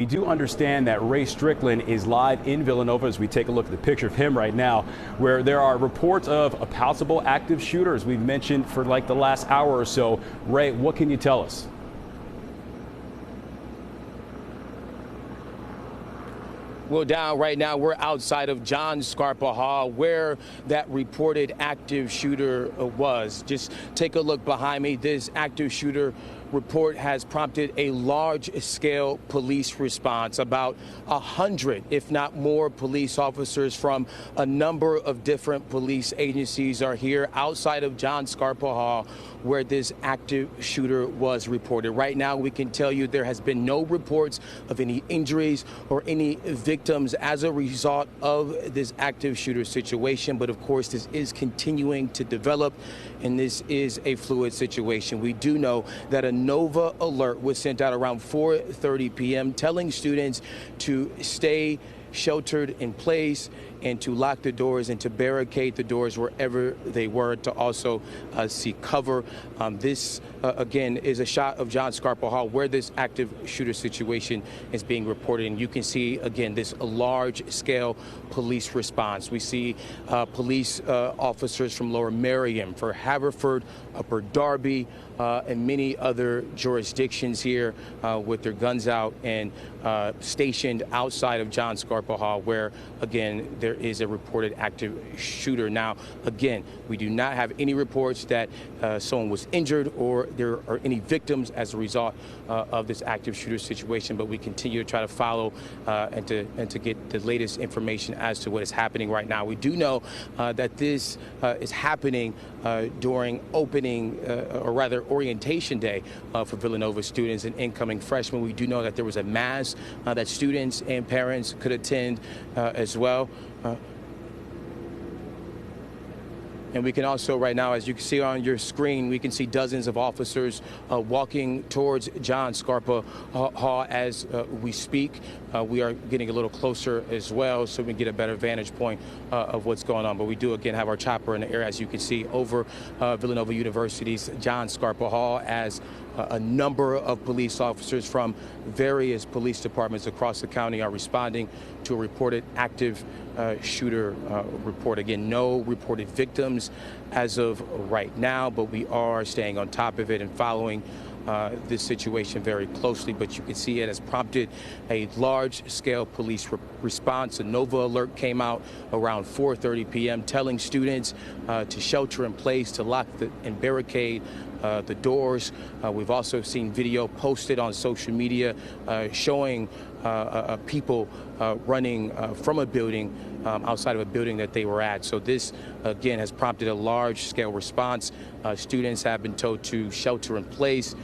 We do understand that Ray Strickland is live in Villanova as we take a look at the picture of him right now, where there are reports of a possible active shooter, as we've mentioned for like the last hour or so. Ray, what can you tell us? Well, down right now, we're outside of John Scarpa Hall, where that reported active shooter was. Just take a look behind me. This active shooter report has prompted a large-scale police response. About 100, if not more, police officers from a number of different police agencies are here outside of John Scarpa Hall, where this active shooter was reported. Right now, we can tell you there has been no reports of any injuries or any victims as a result of this active shooter situation. But of course, this is continuing to develop, and this is a fluid situation. We do know that a Nova alert was sent out around 4:30 p.m. telling students to stay sheltered in place and to lock the doors and to barricade the doors wherever they were, to also seek cover. This, again, is a shot of John Scarpa Hall where this active shooter situation is being reported. And you can see, again, this large-scale police response. We see police officers from Lower Merion, for Haverford, Upper Darby, and many other jurisdictions here with their guns out and stationed outside of John Scarpa Hall, where, again, there is a reported active shooter. Now, again, we do not have any reports that someone was injured or there are any victims as a result of this active shooter situation, but we continue to try to follow and to get the latest information as to what is happening right now. We do know that this is happening during opening, or rather orientation day for Villanova students and incoming freshmen. We do know that there was a mass that students and parents could attend as well. And we can also right now, as you can see on your screen, we can see dozens of officers walking towards John Scarpa Hall as we speak. We are getting a little closer as well so we can get a better vantage point of what's going on. But we do, again, have our chopper in the air, as you can see, over Villanova University's John Scarpa Hall, as a number of police officers from various police departments across the county are responding to a reported active shooter report. Again, no reported victims as of right now, but we are staying on top of it and following this situation very closely. But you can see it has prompted a large-scale police response. A Nova alert came out around 4:30 p.m. telling students to shelter in place, to lock and barricade the doors. We've also seen video posted on social media showing people running from a building outside of a building that they were at. So this, again, has prompted a large-scale response. Students have been told to shelter in place.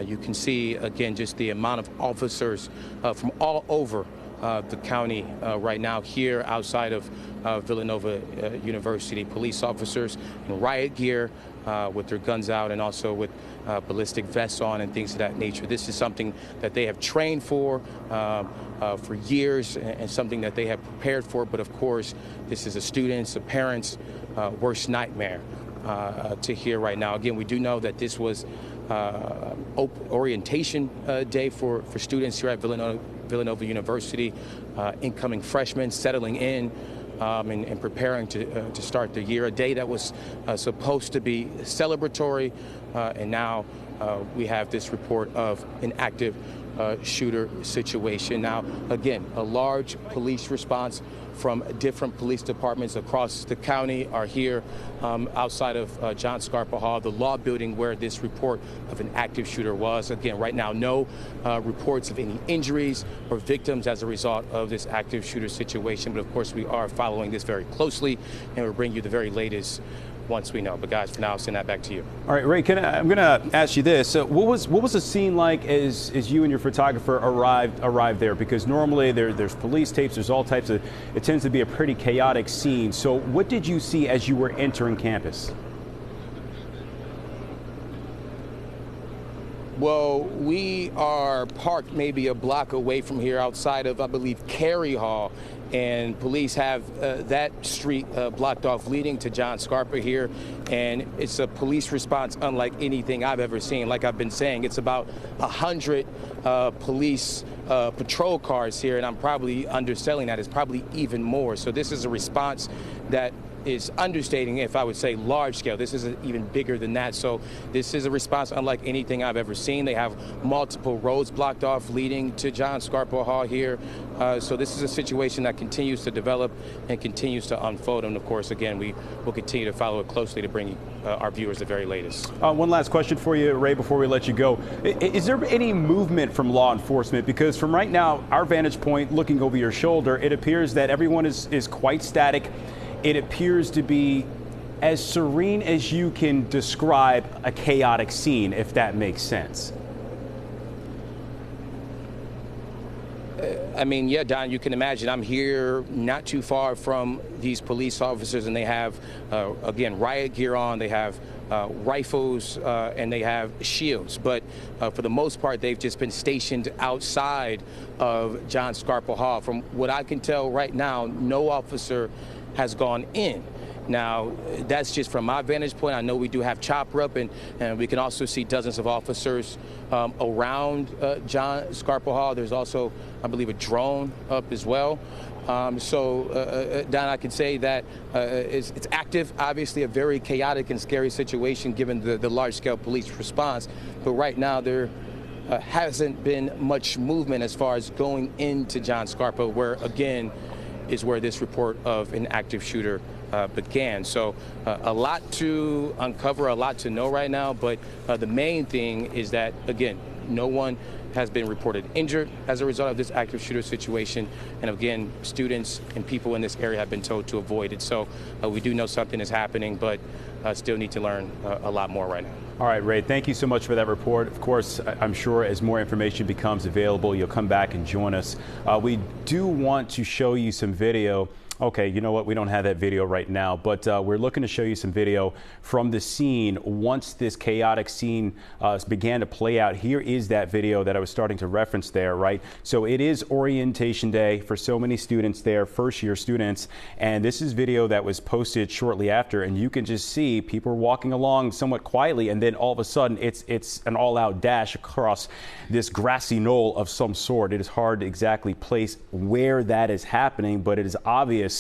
You can see, again, just the amount of officers from all over the county right now here outside of Villanova University. Police officers in riot gear with their guns out and also with ballistic vests on and things of that nature. This is something that they have trained for years and something that they have prepared for. But of course, this is a student's, a parent's worst nightmare to hear right now. Again, we do know that this was orientation day for students here at Villanova University, incoming freshmen settling in and preparing to start the year, a day that was supposed to be celebratory, and now we have this report of an active shooter situation. Now, again, a large police response from different police departments across the county are here outside of John Scarpa Hall, the law building where this report of an active shooter was. Again, right now, no reports of any injuries or victims as a result of this active shooter situation. But of course, we are following this very closely, and we'll bring you the very latest once we know. But guys, for now, I'll send that back to you. All right, Ray, I'm going to ask you this. What was the scene like as you and your photographer arrived there? Because normally there's police tapes, there's all types of, it tends to be a pretty chaotic scene. So what did you see as you were entering campus? Well, we are parked maybe a block away from here outside of, I believe, Cary Hall. And police have that street blocked off leading to John Scarpa here. And it's a police response unlike anything I've ever seen. Like I've been saying, it's about 100 police patrol cars here. And I'm probably underselling that. It's probably even more. So this is a response that is understating, if I would say large scale. This is even bigger than that. So this is a response unlike anything I've ever seen. They have multiple roads blocked off leading to John Scarpa Hall here. So this is a situation that continues to develop and continues to unfold. And of course, again, we will continue to follow it closely to bring our viewers the very latest. One last question for you, Ray, before we let you go. Is there any movement from law enforcement? Because from right now, our vantage point, looking over your shoulder, it appears that everyone is quite static. It appears to be as serene as you can describe a chaotic scene, if that makes sense. I mean, yeah, Don, you can imagine I'm here not too far from these police officers, and they have, again, riot gear on. They have rifles and they have shields. But for the most part, they've just been stationed outside of John Scarpa Hall. From what I can tell right now, no officer has gone in. Now, that's just from my vantage point. I know we do have chopper up, and we can also see dozens of officers around John Scarpa Hall. There's also, I believe, a drone up as well. So, Don, I can say that it's active, obviously a very chaotic and scary situation given the large-scale police response. But right now, there hasn't been much movement as far as going into John Scarpa, where, again, is where this report of an active shooter began. So a lot to uncover, a lot to know right now. But the main thing is that, again, no one has been reported injured as a result of this active shooter situation. And again, students and people in this area have been told to avoid it. So we do know something is happening, but still need to learn a lot more right now. All right, Ray, thank you so much for that report. Of course, I'm sure as more information becomes available, you'll come back and join us. We do want to show you some video. Okay, you know what? We don't have that video right now, but we're looking to show you some video from the scene once this chaotic scene began to play out. Here is that video that I was starting to reference there, right? So it is orientation day for so many students there, first-year students, and this is video that was posted shortly after, and you can just see people walking along somewhat quietly, and then all of a sudden it's an all-out dash across this grassy knoll of some sort. It is hard to exactly place where that is happening, but it is obviously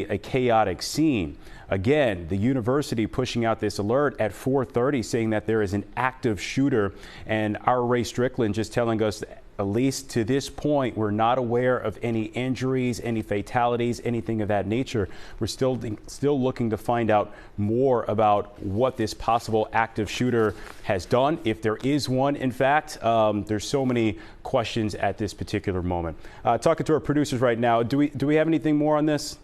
a chaotic scene. Again, the university pushing out this alert at 4:30 saying that there is an active shooter, and our Ray Strickland just telling us that at least to this point, we're not aware of any injuries, any fatalities, anything of that nature. We're still looking to find out more about what this possible active shooter has done, if there is one, in fact. There's so many questions at this particular moment. Talking to our producers right now, do we have anything more on this?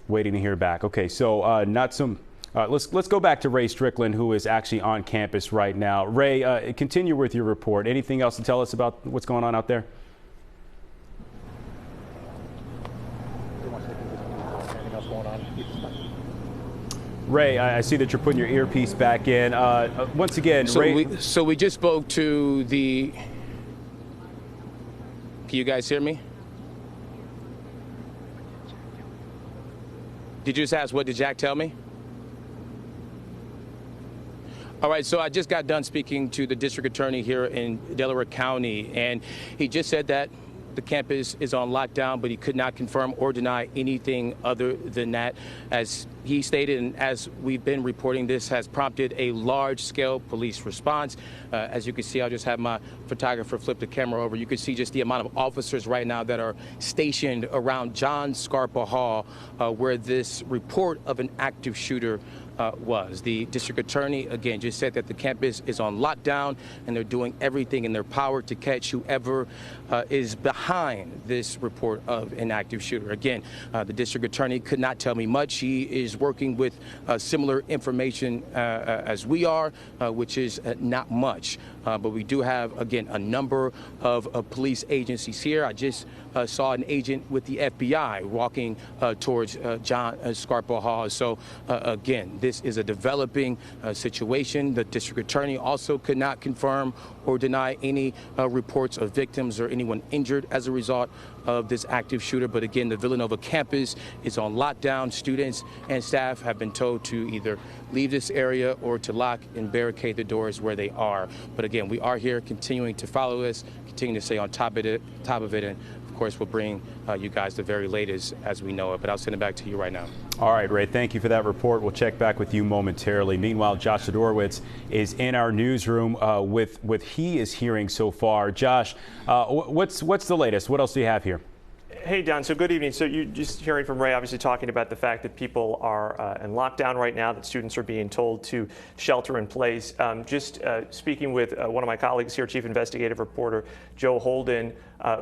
Waiting to hear back. Okay, so not some. Let's go back to Ray Strickland, who is actually on campus right now. Ray, continue with your report. Anything else to tell us about what's going on out there? Anything else going on? Ray, I see that you're putting your earpiece back in. Once again, Ray. We just spoke to the. Can you guys hear me? Did you just ask, what did Jack tell me? All right, so I just got done speaking to the district attorney here in Delaware County, and he just said that the campus is on lockdown, but he could not confirm or deny anything other than that. As he stated, and as we've been reporting, this has prompted a large-scale police response. As you can see, I'll just have my photographer flip the camera over. You can see just the amount of officers right now that are stationed around John Scarpa Hall, where this report of an active shooter was. The district attorney, again, just said that the campus is on lockdown and they're doing everything in their power to catch whoever is behind this report of an active shooter. Again, the district attorney could not tell me much. He is working with similar information as we are, which is not much. But we do have, again, a number of police agencies here. I just saw an agent with the FBI walking towards John Scarpa Hall. So, again, this is a developing situation. The district attorney also could not confirm or deny any reports of victims or anyone injured as a result of this active shooter. But again, the Villanova campus is on lockdown. Students and staff have been told to either leave this area or to lock and barricade the doors where they are. But again, we are here continuing to follow this, continuing to stay on top of it, and of course, we'll bring you guys the very latest as we know it. But I'll send it back to you right now. All right, Ray, thank you for that report. We'll check back with you momentarily. Meanwhile, Josh Sidorowicz is in our newsroom with what he is hearing so far. Josh, what's the latest? What else do you have here? Hey, Don. So good evening. So you're just hearing from Ray, obviously talking about the fact that people are in lockdown right now, that students are being told to shelter in place. Just speaking with one of my colleagues here, Chief Investigative Reporter Joe Holden,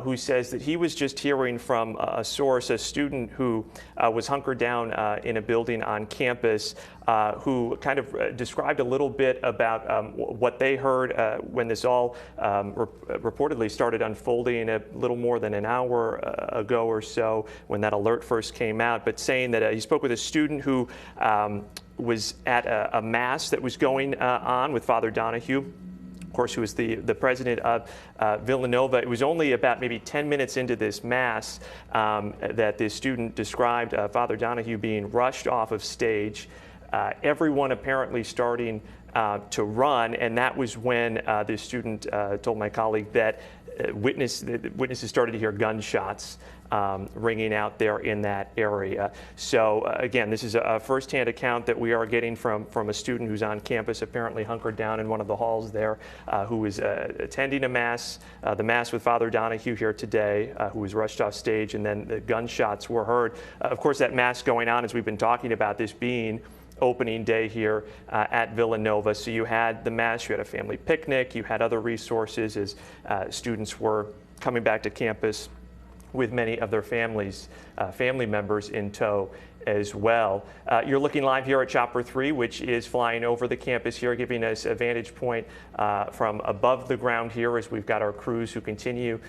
who says that he was just hearing from a source, a student who was hunkered down in a building on campus, who kind of described a little bit about what they heard when this all reportedly started unfolding a little more than an hour ago or so when that alert first came out, but saying that he spoke with a student who was at a mass that was going on with Father Donahue, of course, who was the president of Villanova. It was only about maybe 10 minutes into this mass that this student described Father Donahue being rushed off of stage, everyone apparently starting to run, and that was when this student told my colleague that witnesses started to hear gunshots ringing out there in that area. So again, this is a first-hand account that we are getting from a student who's on campus, apparently hunkered down in one of the halls there, who was attending a mass, the mass with Father Donahue here today, who was rushed off stage, and then the gunshots were heard. Of course, that mass going on, as we've been talking about, this being opening day here at Villanova. So you had the mass, you had a family picnic, you had other resources as students were coming back to campus with many of their family members in tow as well. You're looking live here at Chopper 3, which is flying over the campus here, giving us a vantage point from above the ground here as we've got our crews who continue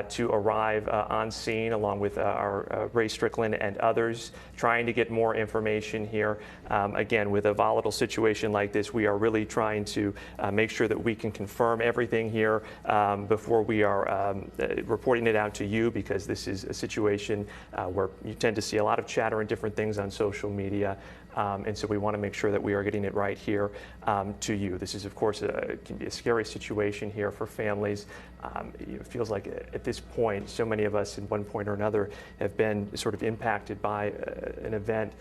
to arrive on scene, along with our Ray Strickland and others, trying to get more information here. Again, with a volatile situation like this, we are really trying to make sure that we can confirm everything here before we are reporting it out to you, because this is a situation where you tend to see a lot of chatter and different things on social media. And so we want to make sure that we are getting it right here to you. This is, of course, can be a scary situation here for families. It feels like at this point, so many of us, in one point or another, have been sort of impacted by an event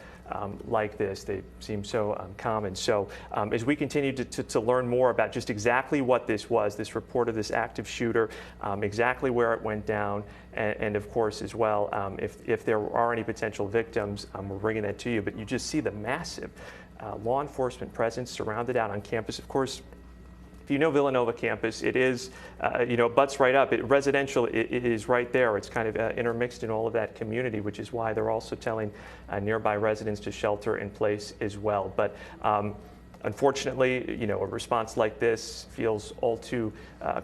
like this. They seem so common. So as we continue to learn more about just exactly what this was, this report of this active shooter, exactly where it went down, and of course, as well, if there are any potential victims, we're bringing that to you. But you just see the massive law enforcement presence surrounded out on campus. Of course, if you know Villanova campus, it is, it butts right up. Residential, it is right there. It's kind of intermixed in all of that community, which is why they're also telling nearby residents to shelter in place as well. But unfortunately, a response like this feels all too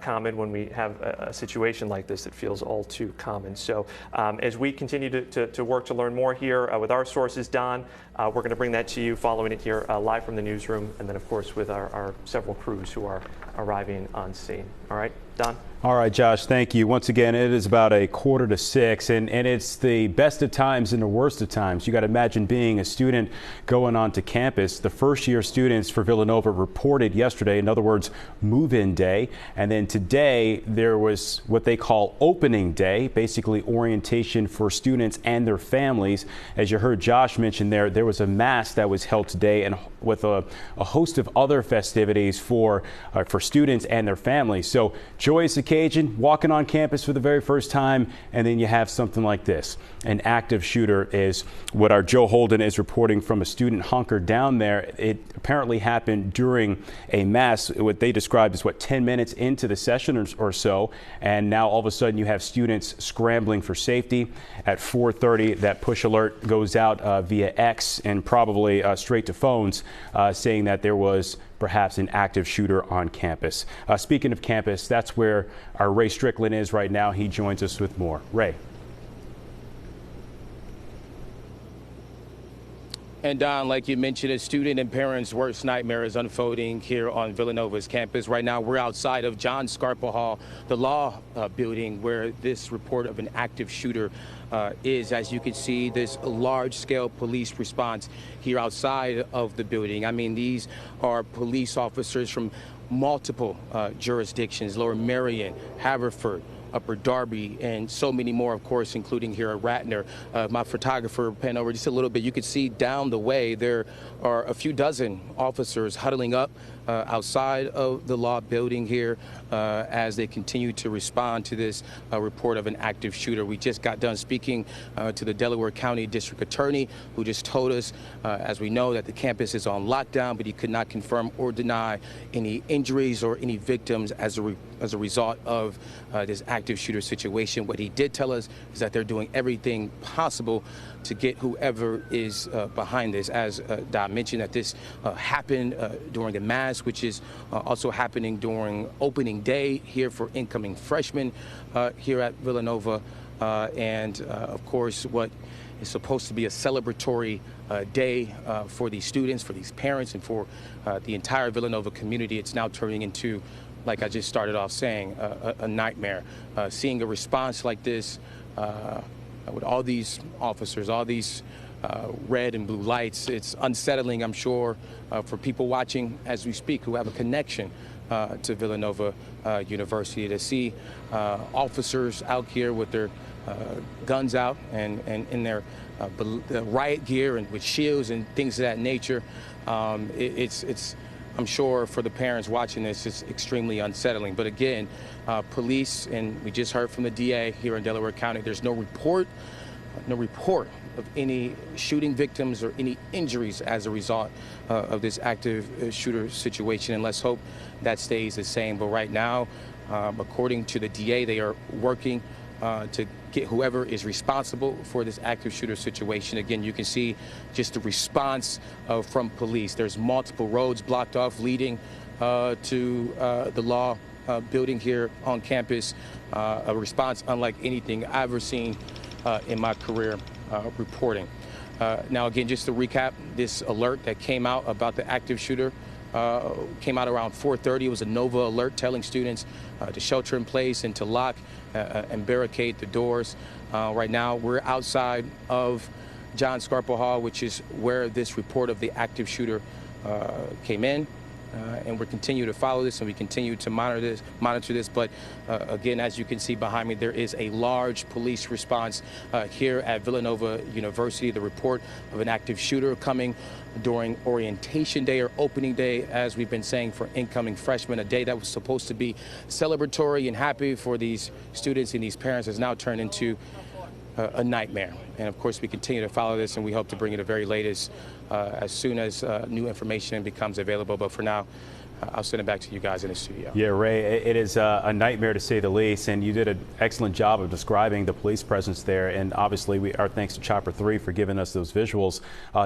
common when we have a situation like this that feels all too common. So as we continue to work to learn more here with our sources, Don, we're going to bring that to you following it here live from the newsroom, and then, of course, with our several crews who are arriving on scene. All right, Don? All right, Josh, thank you. Once again, it is about 5:45, and it's the best of times and the worst of times. You got to imagine being a student going onto campus. The first-year students for Villanova reported yesterday, in other words, move-in day, and then today there was what they call opening day, basically orientation for students and their families. As you heard Josh mention there was a mass that was held today, and with a host of other festivities for students and their families. So joyous occasion, walking on campus for the very first time, and then you have something like this. An active shooter is what our Joe Holden is reporting from a student hunkered down there. It apparently happened during a mass, what they described as 10 minutes into the session or so, and now all of a sudden you have students scrambling for safety. At 4:30, that push alert goes out via X and probably straight to phones, saying that there was perhaps an active shooter on campus. Speaking of campus, that's where our Ray Strickland is right now. He joins us with more. Ray. And Don, like you mentioned, a student and parents' worst nightmare is unfolding here on Villanova's campus. Right now, we're outside of John Scarpa Hall, the law building where this report of an active shooter is. As you can see, this large-scale police response here outside of the building. I mean, these are police officers from multiple jurisdictions: Lower Merion, Haverford, Upper Darby, and so many more, of course, including here at Radnor. My photographer panned over just a little bit. You can see down the way there are a few dozen officers huddling up outside of the law building here as they continue to respond to this report of an active shooter. We just got done speaking to the Delaware County District Attorney, who just told us, as we know, that the campus is on lockdown, but he could not confirm or deny any injuries or any victims as a result of this active shooter situation. What he did tell us is that they're doing everything possible to get whoever is behind this. As Don mentioned, that this happened during a mass, which is also happening during opening day here for incoming freshmen here at Villanova. And of course, what is supposed to be a celebratory day for these students, for these parents, and for the entire Villanova community, it's now turning into, like I just started off saying, a nightmare. Seeing a response like this with all these officers, all these red and blue lights, it's unsettling, I'm sure, for people watching as we speak who have a connection to Villanova University. To see officers out here with their guns out and in their riot gear and with shields and things of that nature, it's I'm sure for the parents watching this, it's extremely unsettling. But again, police, and we just heard from the DA here in Delaware County, there's no report of any shooting victims or any injuries as a result of this active shooter situation. And let's hope that stays the same. But right now, according to the DA, they are working to get whoever is responsible for this active shooter situation. Again, you can see just the response from police. There's multiple roads blocked off leading to the law building here on campus. A response unlike anything I've ever seen in my career reporting. Now, again, just to recap, this alert that came out about the active shooter came out around 4:30. It was a NOVA alert telling students to shelter in place and to lock and barricade the doors. Right now, we're outside of John Scarpa Hall, which is where this report of the active shooter came in. And we're continue to follow this, and we continue to monitor this. But again, as you can see behind me, there is a large police response here at Villanova University. The report of an active shooter coming during orientation day or opening day, as we've been saying, for incoming freshmen. A day that was supposed to be celebratory and happy for these students and these parents has now turned into a nightmare. And of course, we continue to follow this, and we hope to bring you the very latest as soon as new information becomes available. But for now, I'll send it back to you guys in the studio. Yeah, Ray, it is a nightmare to say the least, and you did an excellent job of describing the police presence there. And obviously, our thanks to Chopper 3 for giving us those visuals.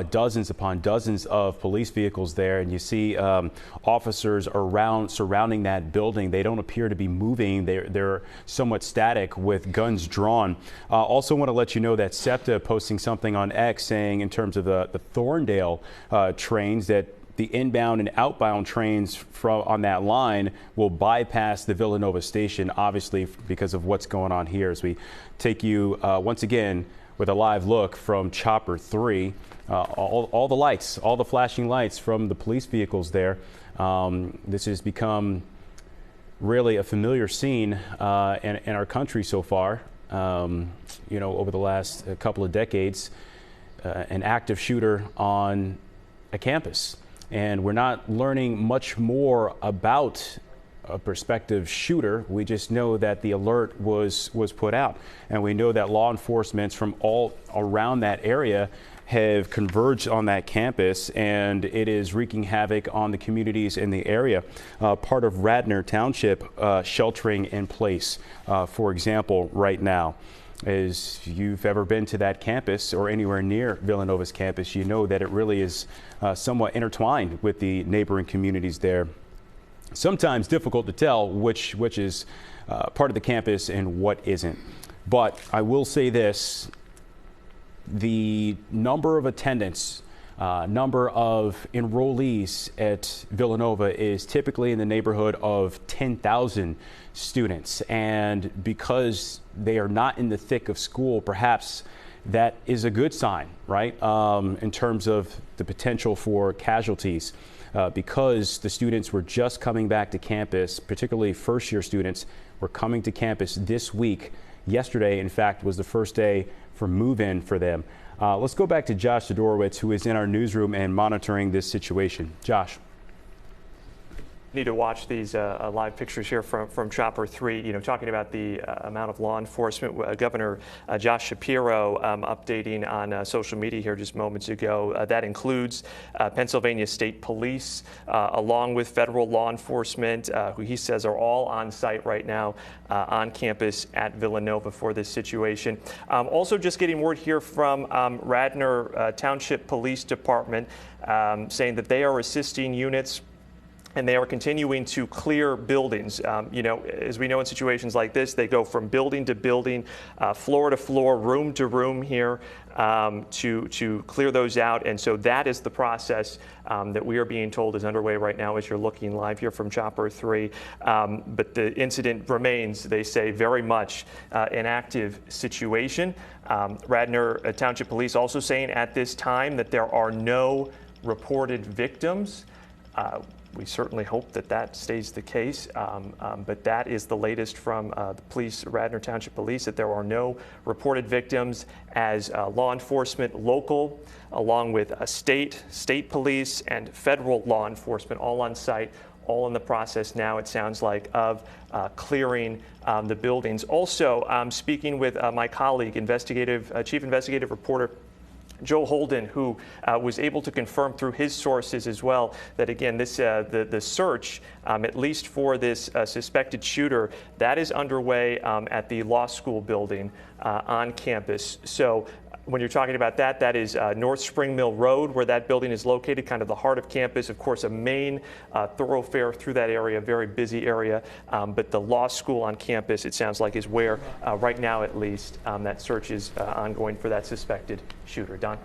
Dozens upon dozens of police vehicles there, and you see officers surrounding that building. They don't appear to be moving. They're somewhat static with guns drawn. Also want to let you know that SEPTA posting something on X saying, in terms of the Thorndale trains, that the inbound and outbound trains on that line will bypass the Villanova station, obviously because of what's going on here. As we take you once again with a live look from Chopper 3, all the lights, all the flashing lights from the police vehicles there. This has become really a familiar scene in our country so far. Over the last couple of decades, an active shooter on a campus. And we're not learning much more about a prospective shooter. We just know that the alert was put out. And we know that law enforcement from all around that area have converged on that campus, and it is wreaking havoc on the communities in the area. Part of Radnor Township sheltering in place, for example, right now. As you've ever been to that campus or anywhere near Villanova's campus, you know that it really is somewhat intertwined with the neighboring communities there. Sometimes difficult to tell which is part of the campus and what isn't. But I will say this, the number of attendants Number of enrollees at Villanova is typically in the neighborhood of 10,000 students. And because they are not in the thick of school, perhaps that is a good sign, right? In terms of the potential for casualties. Because the students were just coming back to campus, particularly first-year students were coming to campus this week. Yesterday, in fact, was the first day for move-in for them. Let's go back to Josh Sidorowicz, who is in our newsroom and monitoring this situation. Josh. Need to watch these live pictures here from Chopper 3, talking about the amount of law enforcement. Governor Josh Shapiro updating on social media here just moments ago. That includes Pennsylvania State Police, along with federal law enforcement, who he says are all on site right now on campus at Villanova for this situation. Also just getting word here from Radnor Township Police Department saying that they are assisting units and they are continuing to clear buildings. As we know in situations like this, they go from building to building, floor to floor, room to room here to clear those out. And so that is the process that we are being told is underway right now as you're looking live here from Chopper 3. But the incident remains, they say, very much an active situation. Radnor Township Police also saying at this time that there are no reported victims. We certainly hope that that stays the case, but that is the latest from the police, Radnor Township Police, that there are no reported victims as law enforcement, local, along with state police and federal law enforcement all on site, all in the process now, it sounds like, of clearing the buildings. Also, speaking with my colleague, Chief Investigative Reporter Joe Holden, who was able to confirm through his sources as well that, again, this the search, at least for this suspected shooter, that is underway at the law school building on campus. So when you're talking about that, that is North Spring Mill Road, where that building is located, kind of the heart of campus. Of course, a main thoroughfare through that area, very busy area. But the law school on campus, it sounds like, is where, right now at least, that search is ongoing for that suspected shooter. Don?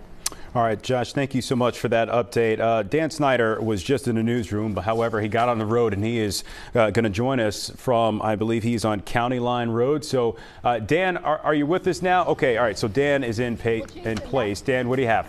All right, Josh, thank you so much for that update. Dan Snyder was just in the newsroom, but however, he got on the road and he is going to join us from, I believe he's on County Line Road. So, Dan, are you with us now? Okay, all right, so Dan is in place. Dan, what do you have?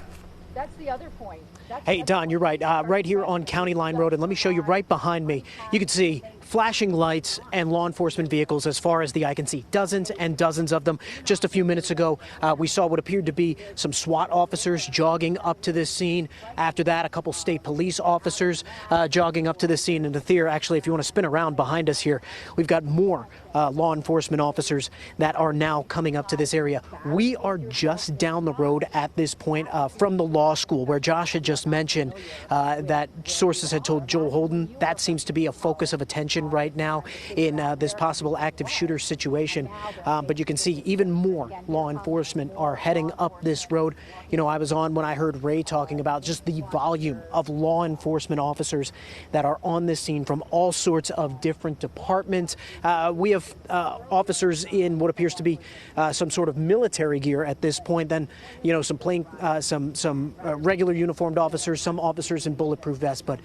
That's the other point. Hey, Don, you're right. Right here on County Line Road, and let me show you right behind me. You can see flashing lights and law enforcement vehicles as far as the eye can see. Dozens and dozens of them. Just a few minutes ago, we saw what appeared to be some SWAT officers jogging up to this scene. After that, a couple state police officers jogging up to this scene. And Athir, actually, if you want to spin around behind us here, we've got more law enforcement officers that are now coming up to this area. We are just down the road at this point from the law school, where Josh had just mentioned that sources had told Joel Holden that seems to be a focus of attention right now in this possible active shooter situation. But you can see even more law enforcement are heading up this road. I was on when I heard Ray talking about just the volume of law enforcement officers that are on this scene from all sorts of different departments. We have officers in what appears to be some sort of military gear at this point. Then, some regular uniformed officers, some officers in bulletproof vests. But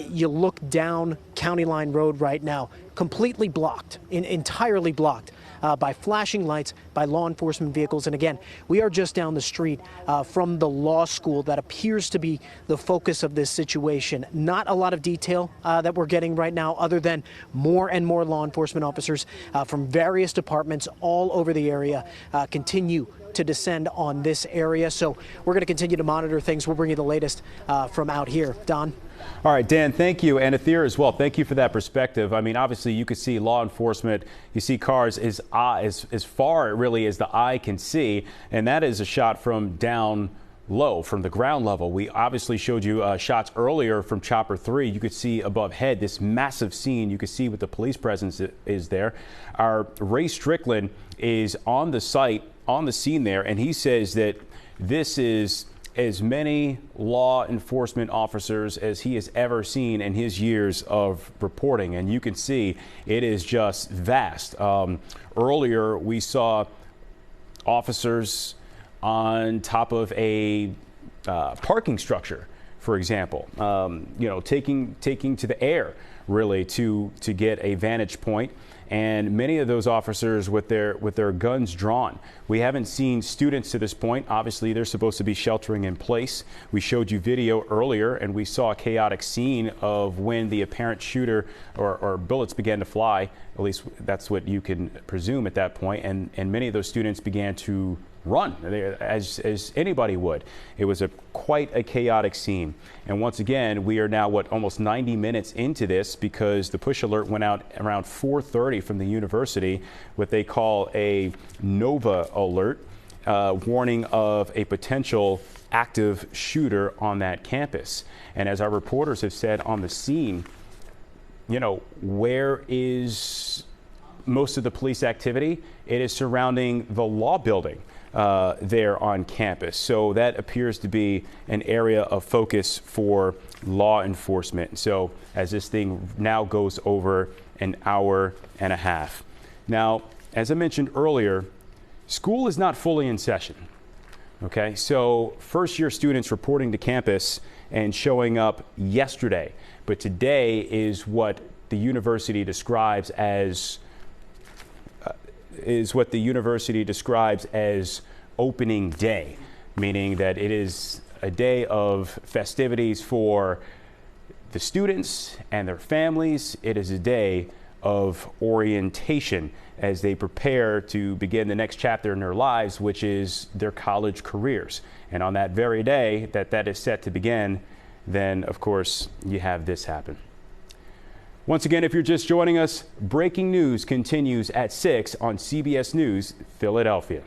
you look down County Line Road right now, completely blocked, entirely blocked by flashing lights, by law enforcement vehicles. And again, we are just down the street from the law school that appears to be the focus of this situation. Not a lot of detail that we're getting right now, other than more and more law enforcement officers from various departments all over the area continue to descend on this area. So we're going to continue to monitor things. We'll bring you the latest from out here. Don? All right, Dan, thank you. And Athir as well. Thank you for that perspective. I mean, obviously, you can see law enforcement. You see cars as far really as the eye can see. And that is a shot from down low, from the ground level. We obviously showed you shots earlier from Chopper 3. You could see above head this massive scene. You could see what the police presence is there. Our Ray Strickland is on the site, on the scene there, and he says that this is as many law enforcement officers as he has ever seen in his years of reporting. And you can see it is just vast. Earlier, we saw officers on top of a parking structure, for example, taking to the air really to get a vantage point. And many of those officers with their guns drawn. We haven't seen students to this point. Obviously, they're supposed to be sheltering in place. We showed you video earlier, and we saw a chaotic scene of when the apparent shooter or bullets began to fly. At least that's what you can presume at that point. And many of those students began to run as anybody would. It was quite a chaotic scene. And once again, we are now almost 90 minutes into this, because the push alert went out around 4:30 from the university, what they call a Nova alert, warning of a potential active shooter on that campus. And as our reporters have said on the scene, where is most of the police activity? It is surrounding the law building there on campus. So that appears to be an area of focus for law enforcement. So as this thing now goes over an hour and a half. Now, as I mentioned earlier, school is not fully in session. Okay, so first year students reporting to campus and showing up yesterday. But today is what the university describes as opening day, meaning that it is a day of festivities for the students and their families. It is a day of orientation as they prepare to begin the next chapter in their lives, which is their college careers. And on that very day that is set to begin, then of course you have this happen. Once again, if you're just joining us, breaking news continues at 6 on CBS News Philadelphia.